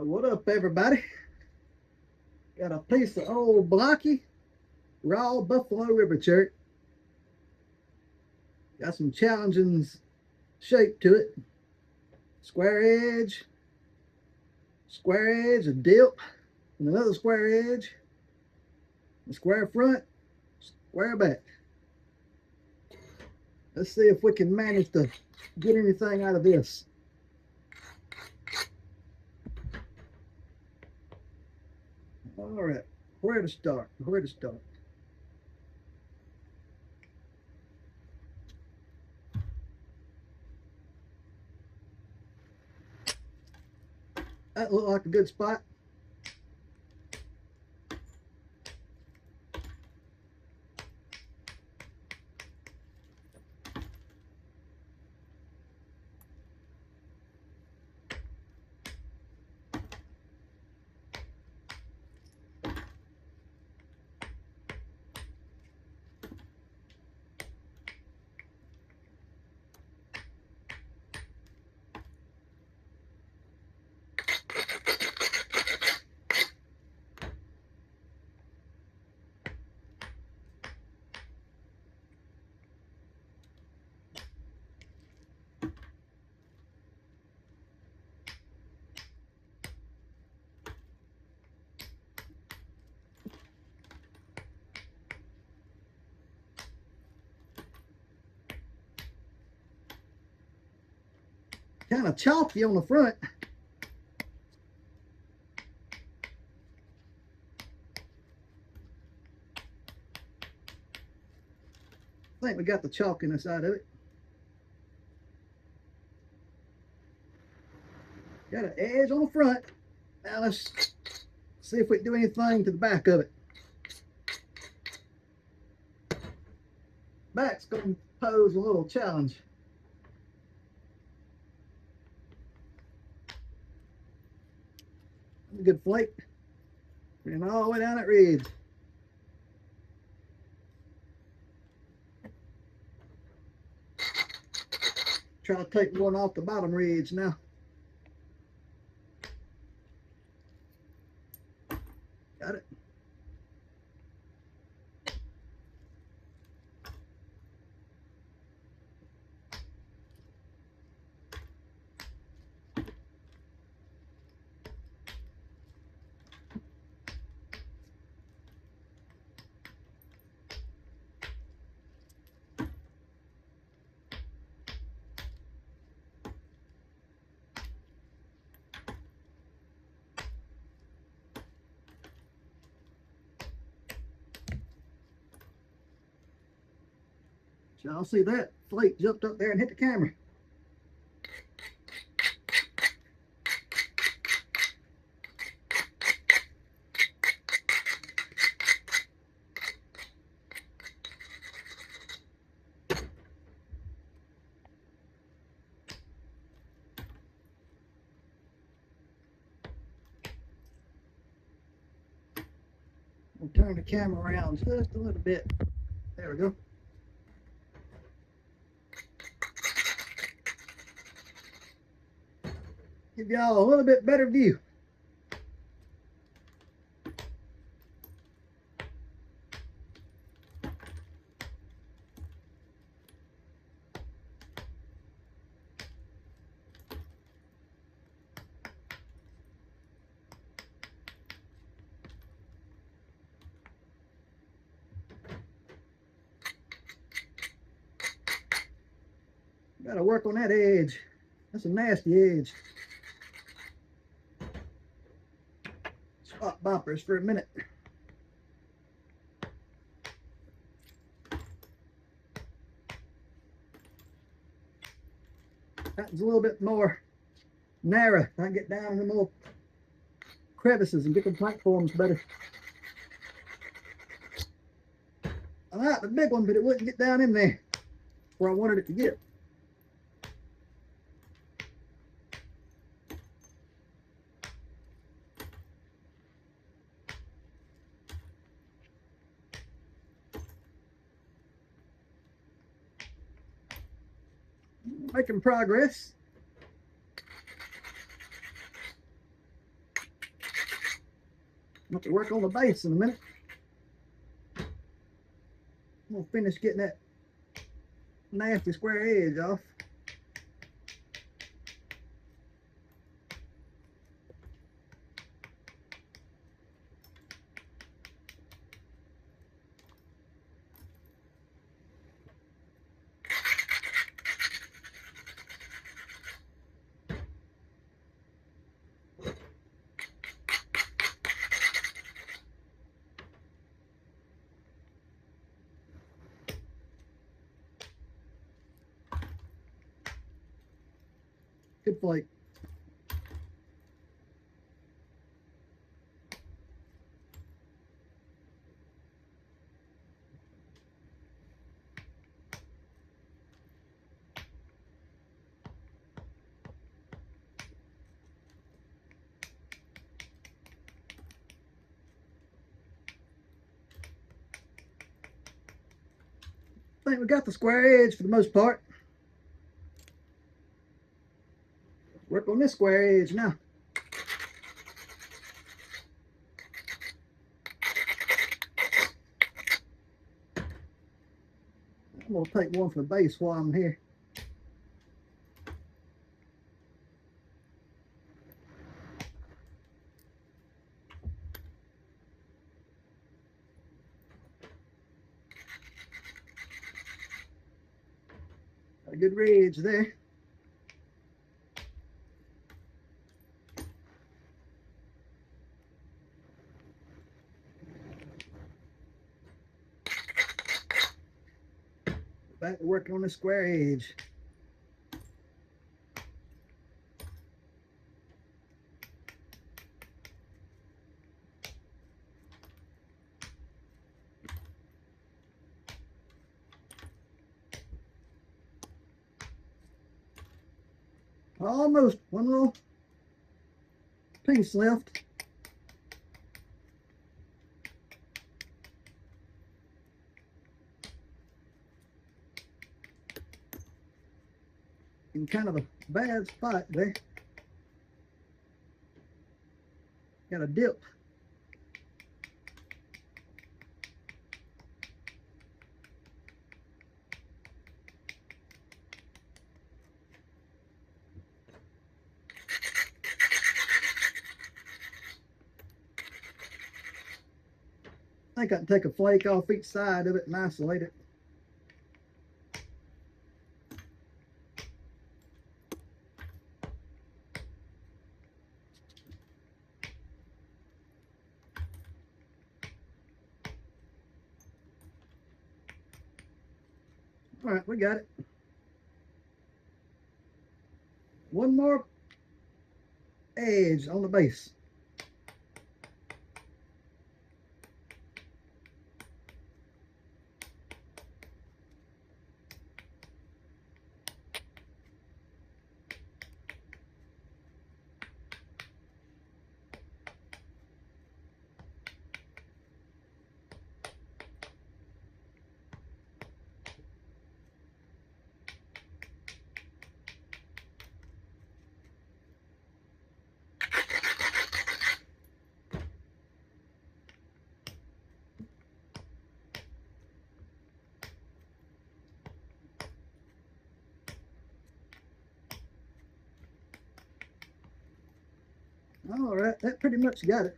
What up, everybody? Got a piece of old blocky, raw Buffalo River chert. Got some challenging shape to it. Square edge, a dip, and another square edge, a square front, square back. Let's see if we can manage to get anything out of this. All right, where to start? That looked like a good spot. Kind of chalky on the front. I think we got the chalkiness out of it. Got an edge on the front. Now let's see if we can do anything to the back of it. Back's going to pose a little challenge. A good flake. And all the way down that ridge. Try to take one off the bottom ridge now. Got it. Y'all see that? Flake jumped up there and hit the camera. We'll turn the camera around just a little bit. There we go. Give y'all a little bit better view. Gotta work on that edge. That's a nasty edge. Spot bumpers for a minute. That's a little bit more narrow. I can get down in the little crevices and get the platforms better. I like the big one, but it wouldn't get down in there where I wanted it to get. Making progress. I'm going to work on the base in a minute. I'm going to finish getting that nasty square edge off. Good flake. I think we got the square edge for the most part. Work on this square edge now. I'm going to take one for the base while I'm here. Got a good ridge there. Back to working on the square edge. Almost one little piece left. In kind of a bad spot there. Got a dip. I think I can take a flake off each side of it and isolate it. All right, we got it. One more edge on the base. All right, that pretty much got it.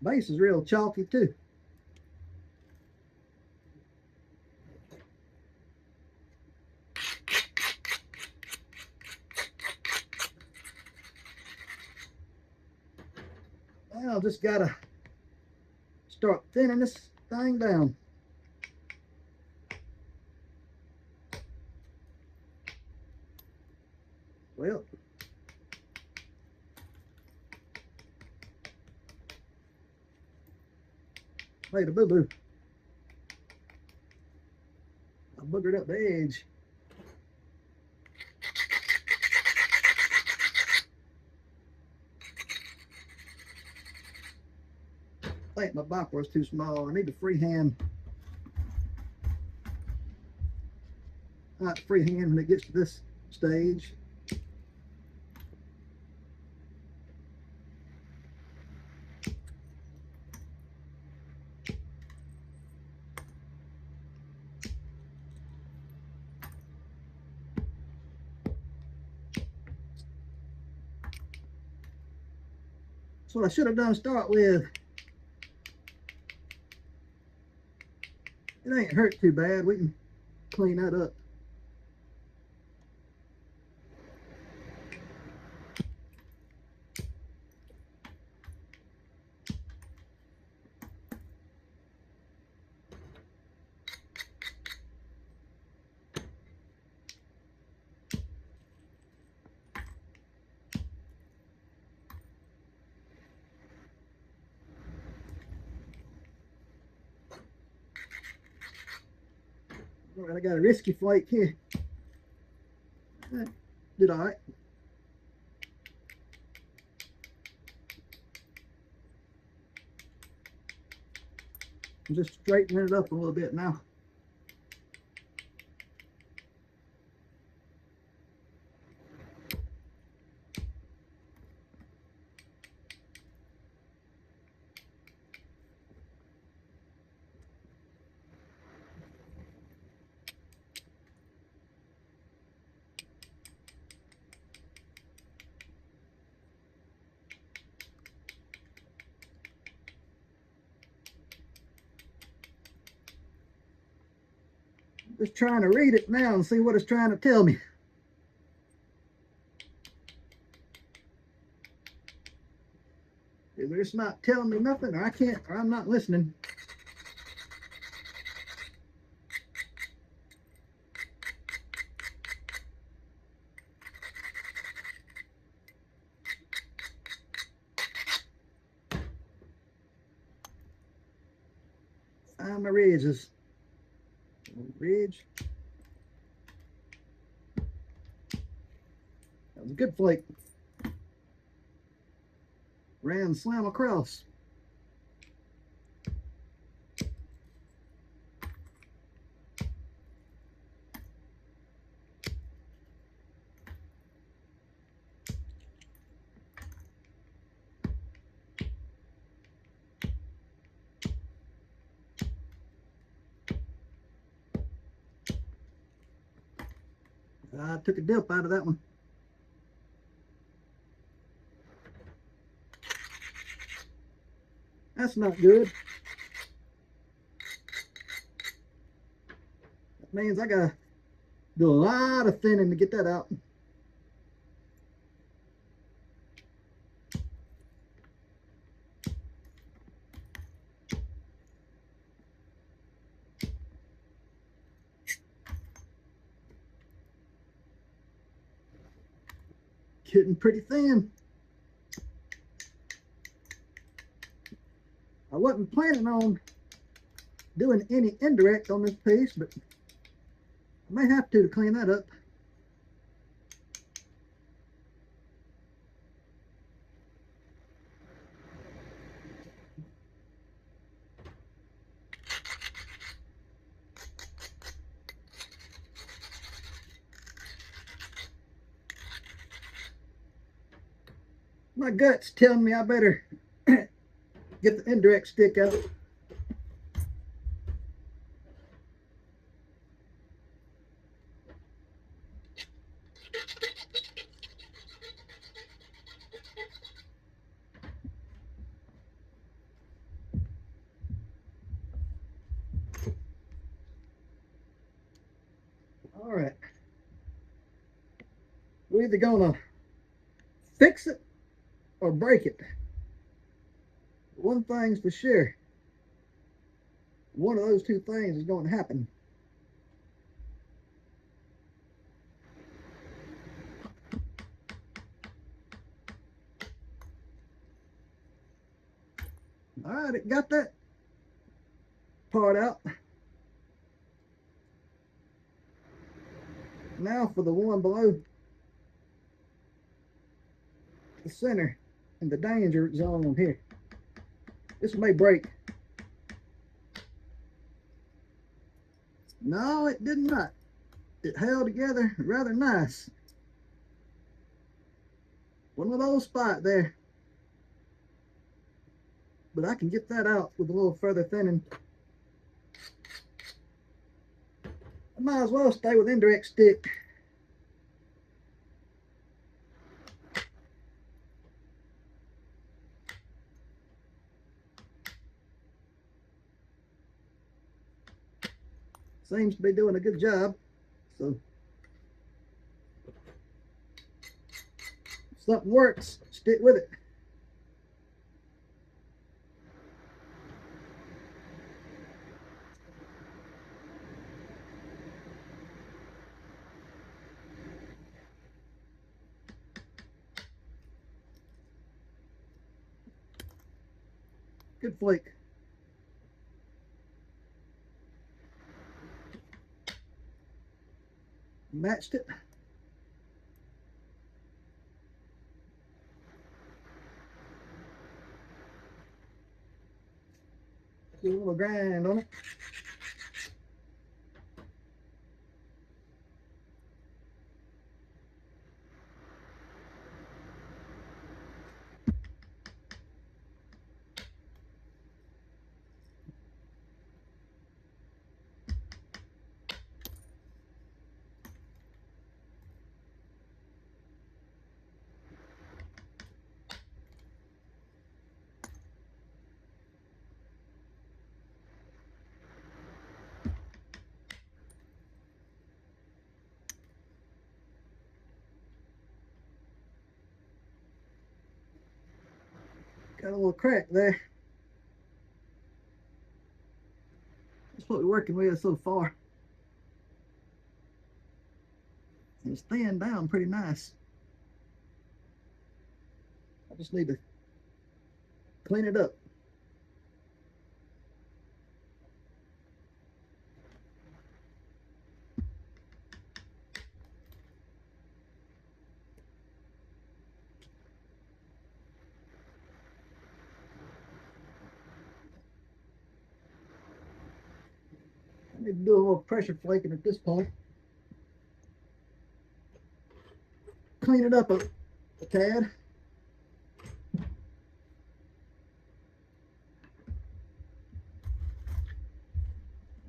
Base is real chalky too. Well, just gotta start thinning this thing down. Well, made a boo-boo. I boogered up the edge. I think my bop was too small. I need to freehand. I like to freehand when it gets to this stage. That's what I should have done to start with. It ain't hurt too bad. We can clean that up. All right, I got a risky flake here. That did all right. I'm just straightening it up a little bit now. Just trying to read it now and see what it's trying to tell me. Either it's not telling me nothing, or I'm not listening. Find my ridges. Ridge. That was a good flake. Ran slam across. I took a dip out of that one. That's not good. That means I gotta do a lot of thinning to get that out. Getting pretty thin. I wasn't planning on doing any indirect on this piece, but I may have to clean that up. My gut's telling me I better get the indirect stick out. All right. We're either gonna fix it or break it. One thing's for sure. One of those two things is going to happen. All right, it got that part out. Now for the one below the center and the danger zone here. This may break. No, it did not. It held together rather nice. One of those spots there. But I can get that out with a little further thinning. I might as well stay with indirect stick. seems to be doing a good job. So if something works, stick with it. Good flake. Matched it. Do a little grind on it. Got a little crack there. That's what we're working with so far. It's thin down pretty nice. I just need to clean it up. I need to do a little pressure flaking at this point. Clean it up a tad.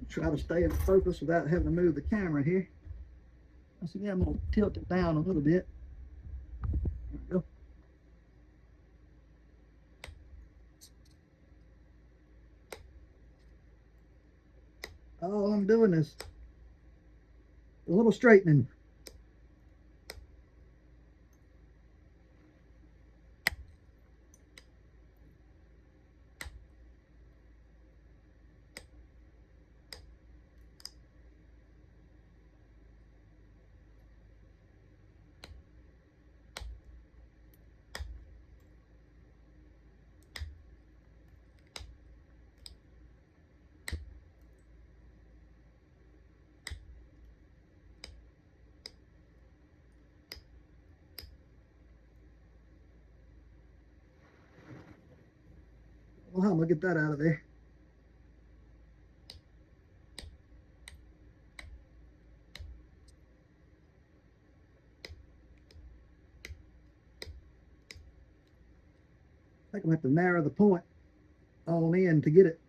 Try to stay in focus without having to move the camera here. So yeah, I'm going to tilt it down a little bit. There we go. All I'm doing is a little straightening. Well, I'm going to get that out of there. I think I'm going to have to narrow the point on in to get it.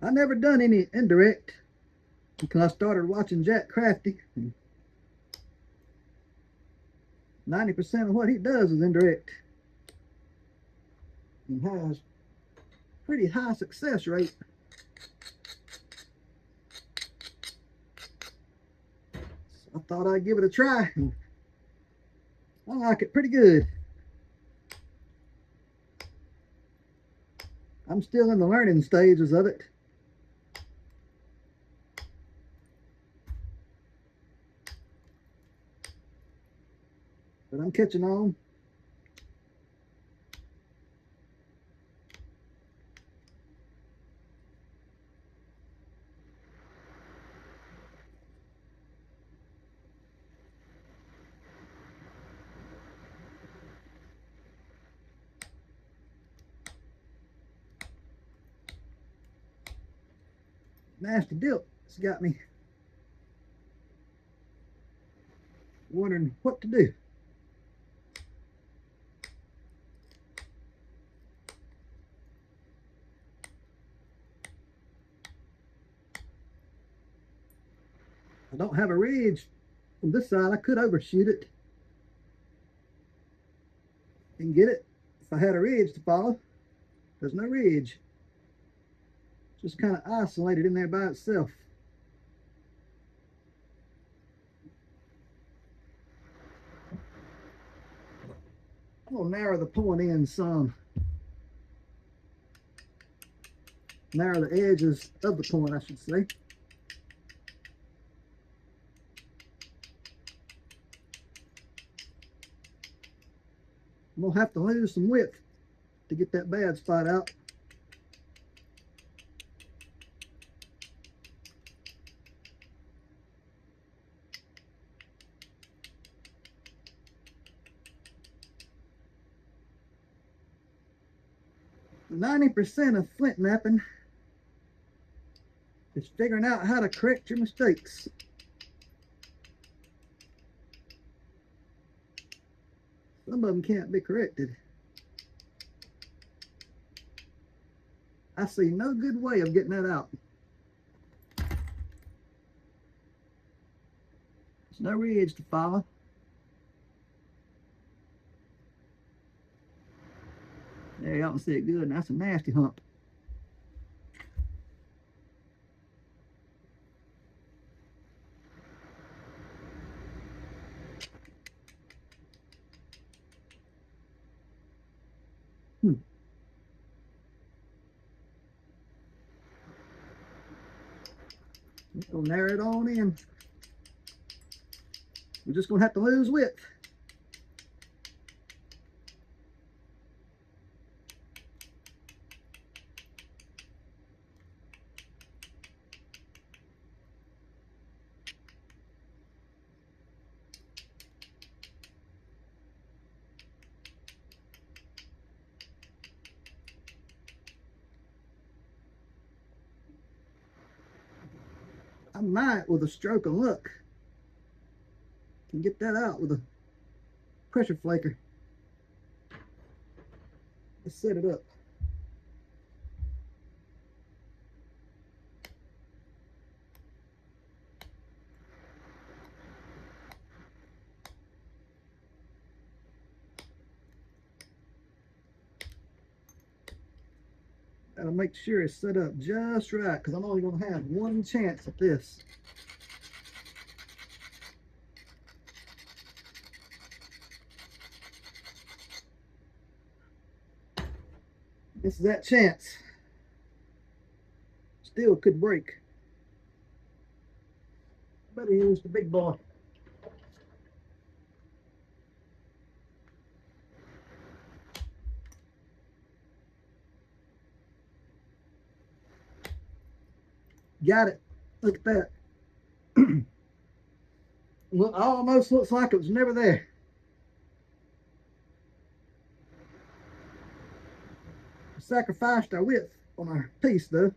I never done any indirect because I started watching Jack Crafty. 90% of what he does is indirect. He has pretty high success rate. So I thought I'd give it a try. I like it pretty good. I'm still in the learning stages of it. But I'm catching on. Nasty dip. It's got me wondering what to do. I don't have a ridge from this side. I could overshoot it and get it if I had a ridge to follow. There's no ridge. Just kind of isolated in there by itself. I'm gonna narrow the point in some. Narrow the edges of the point, I should say. I'm gonna have to lose some width to get that bad spot out. "90% of flint knapping is figuring out how to correct your mistakes." Some of them can't be corrected. I see no good way of getting that out. There's no ridge to follow. There, y'all can see it good, and that's a nasty hump. Just gonna narrow it on in. We're just gonna have to lose width. I might, with a stroke of luck, can get that out with a pressure flaker. Let's set it up. Gotta make sure it's set up just right, because I'm only gonna have one chance at this. This is that chance. Still could break. Better use the big boy. Got it. Look at that. Look, almost looks like it was never there. Sacrificed our width on our piece, though.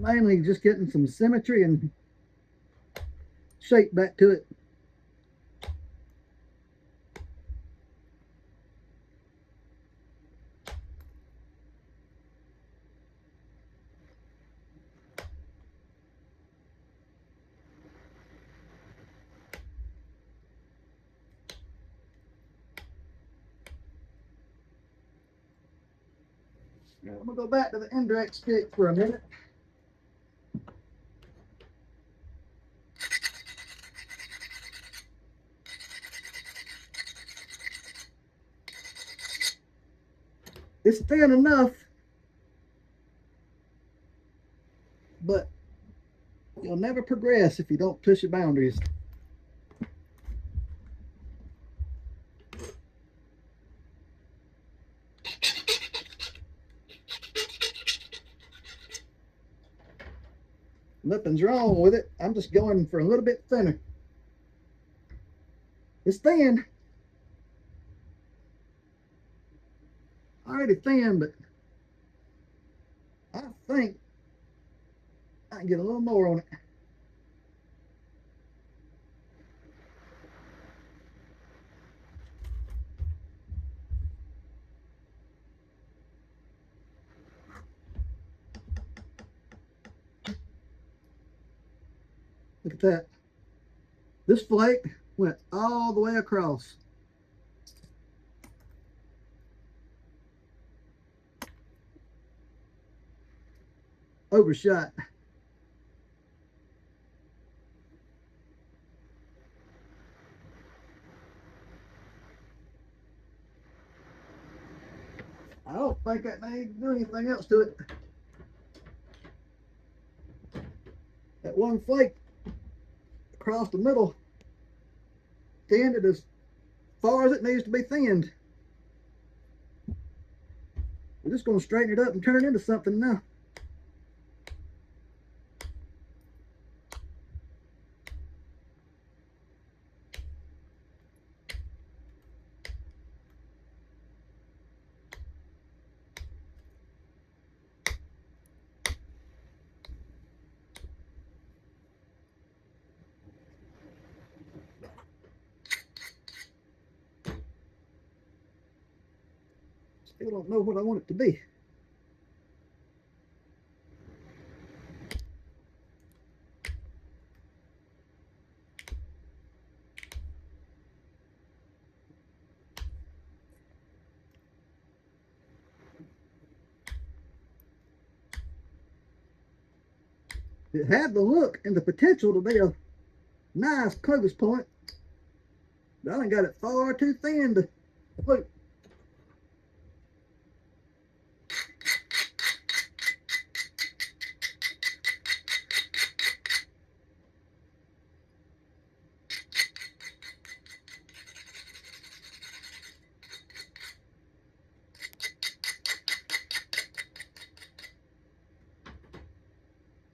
Mainly just getting some symmetry and shape back to it. Now, I'm gonna go back to the indirect stick for a minute. It's thin enough, but you'll never progress if you don't push your boundaries. Nothing's wrong with it. I'm just going for a little bit thinner. It's thin. Already thin, but I think I can get a little more on it. Look at that. This flake went all the way across. Overshot. I don't think that needs to do anything else to it. That one flake across the middle thinned it as far as it needs to be thinned. We're just going to straighten it up and turn it into something now. Still don't know what I want it to be. It had the look and the potential to be a nice Clovis point, but I done got it far too thin to look.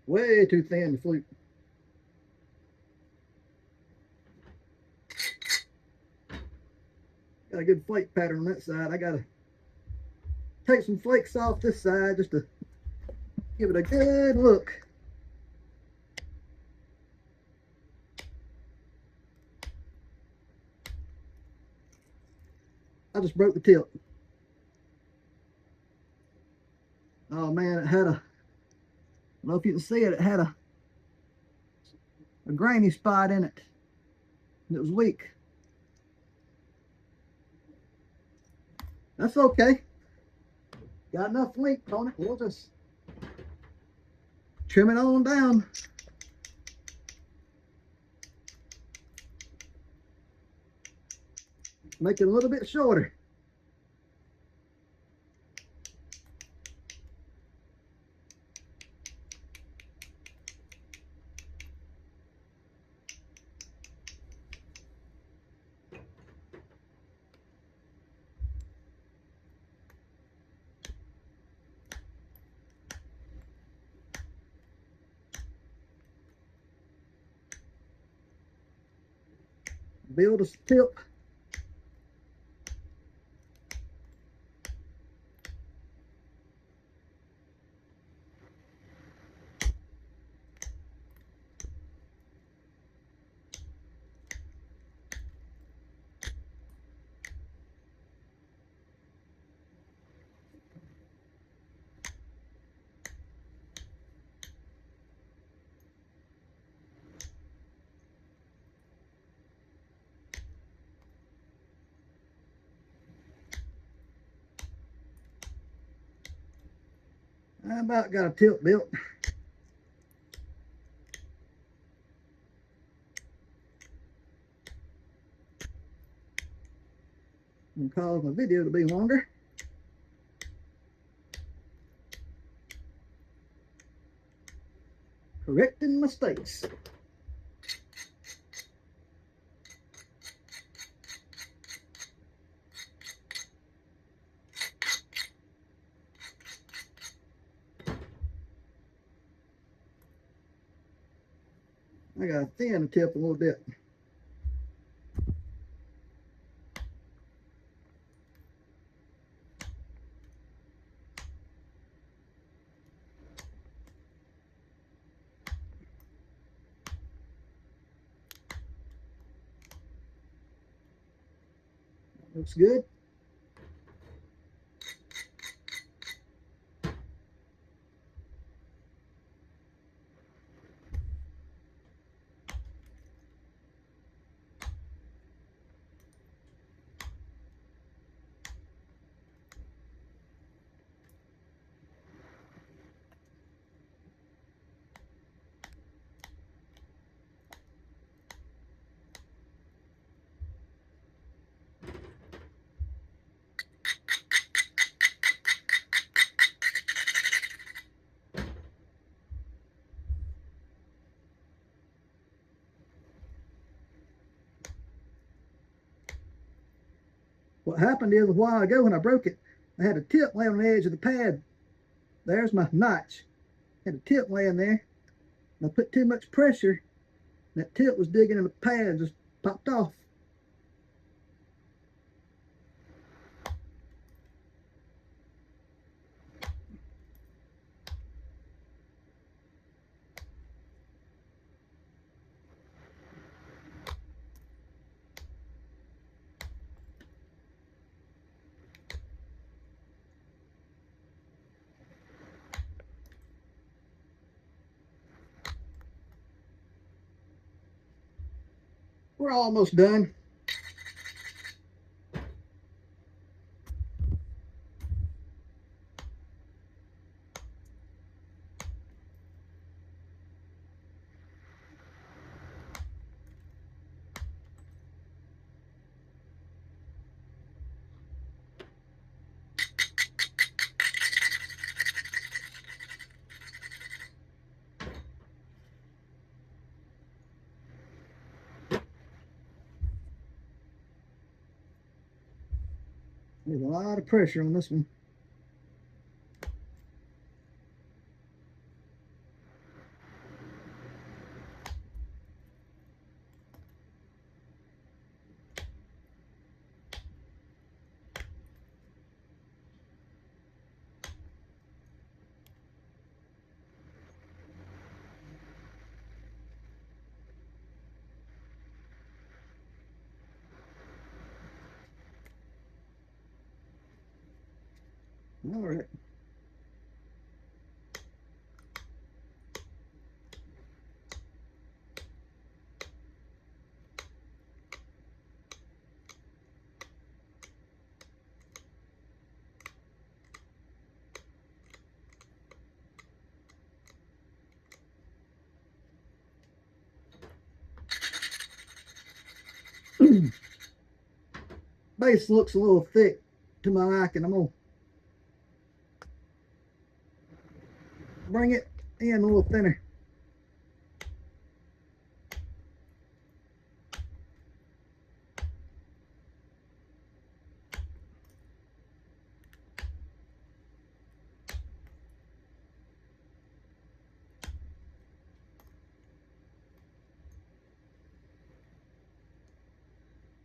Way too thin to flute. Got a good flake pattern on that side. I gotta take some flakes off this side just to give it a good look. I just broke the tip. Oh man, it had a, I don't know if you can see it, it had a grainy spot in it. And it was weak. That's okay. Got enough length on it. We'll just trim it on down. Make it a little bit shorter. Build a tip. I about got a tilt built. And cause my video to be longer. Correcting mistakes. I gotta thin the tip a little bit. Looks good. What happened is a while ago when I broke it, I had a tip laying on the edge of the pad. There's my notch. I had a tip laying there. And I put too much pressure, and that tip was digging in the pad and just popped off. We're almost done. There's a lot of pressure on this one. All right. Base looks a little thick to my liking. I'm gonna bring it in a little thinner.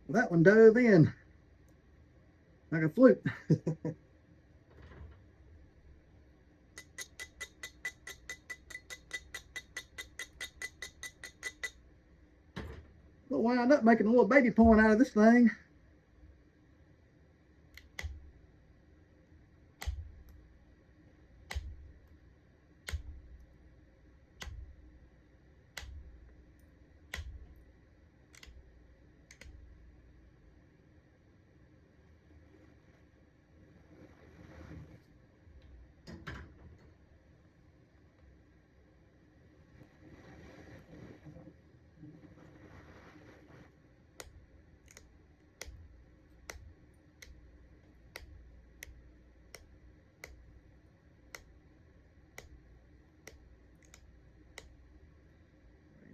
That one dove in like a fluke. We'll wind up making a little baby point out of this thing.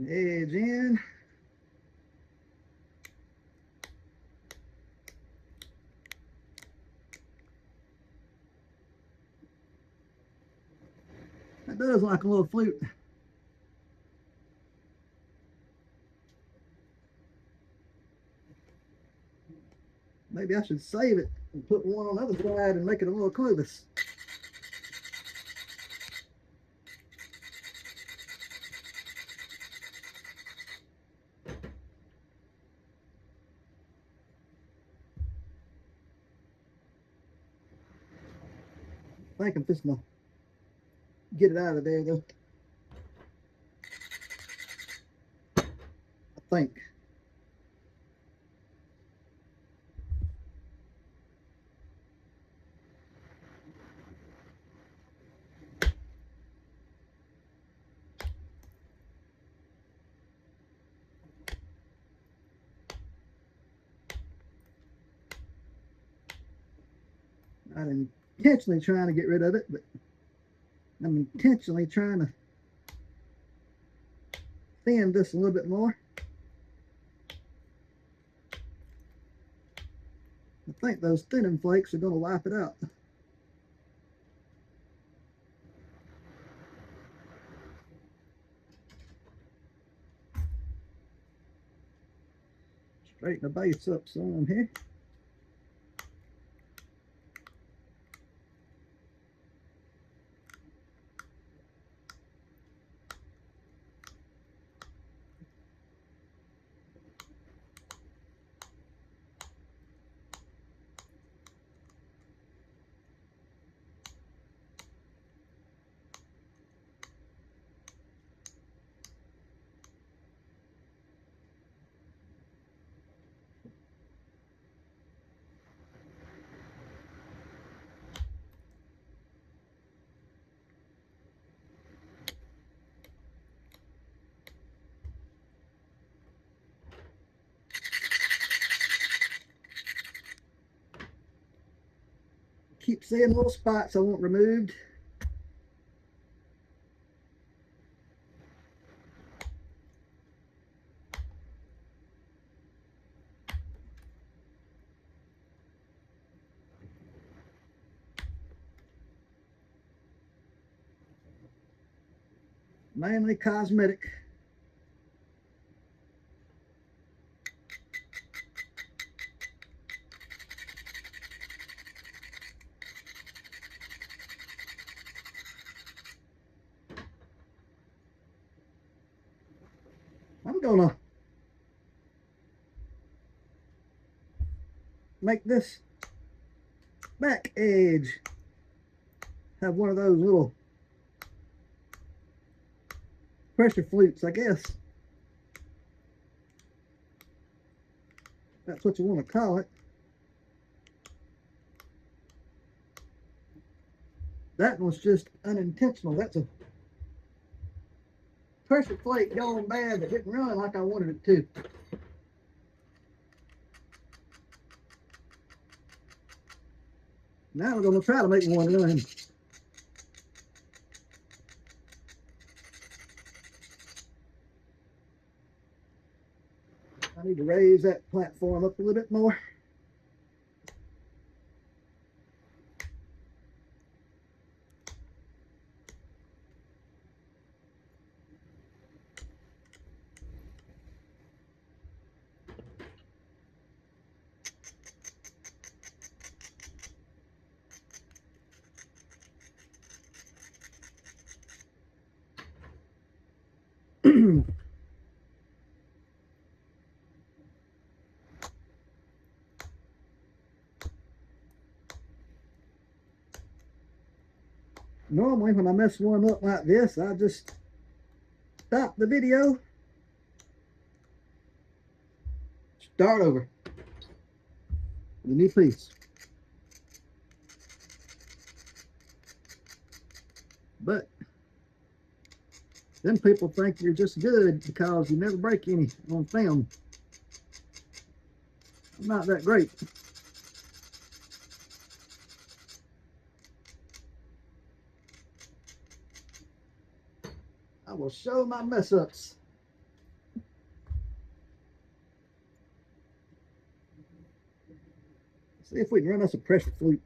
Edge in. That does like a little flute. Maybe I should save it and put one on the other side and make it a little Clovis. I think I'm just gonna get it out of there though. I think. I'm intentionally trying to get rid of it, but I'm intentionally trying to thin this a little bit more. I think those thinning flakes are going to wipe it out. Straighten the base up some here. Keep seeing little spots I want removed. Mainly cosmetic. I'm gonna make this back edge have one of those little pressure flutes, I guess. That's what you want to call it. That was just unintentional. That's a pressure plate going bad that didn't run like I wanted it to. Now we're going to try to make one run. I need to raise that platform up a little bit more. Normally when I mess one up like this, I just stop the video, start over with a new piece. But then people think you're just good because you never break any on film. I'm not that great. I will show my mess ups. See if we can run us a pressure flute.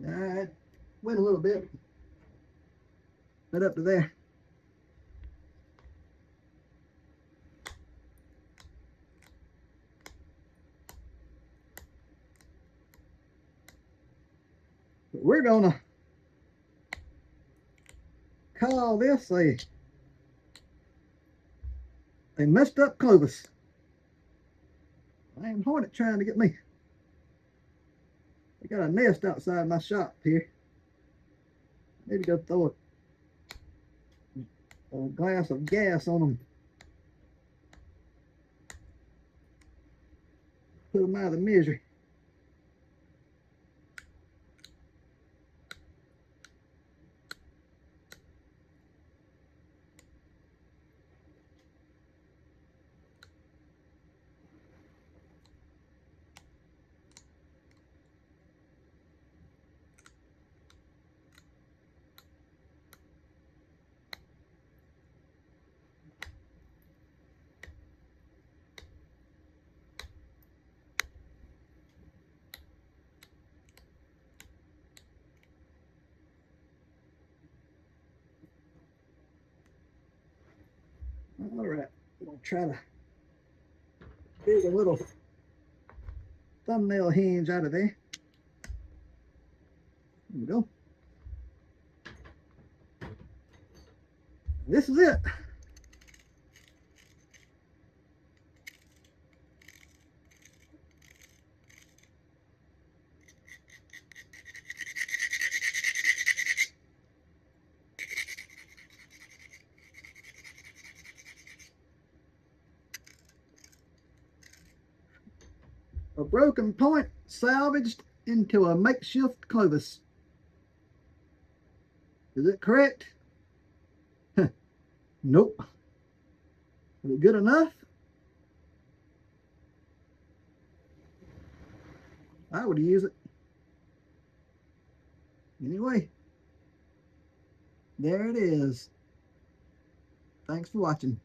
All right, went a little bit, but up to there. But we're gonna call this a messed up Clovis. I am hornet trying to get me. I got a nest outside my shop here. Need to go throw a glass of gas on them. Put them out of the misery. All right, I'm gonna try to dig a little thumbnail hinge out of there. There we go. This is it. A broken point salvaged into a makeshift Clovis. Is it correct? Nope. Is it good enough? I would use it. Anyway, there it is. Thanks for watching.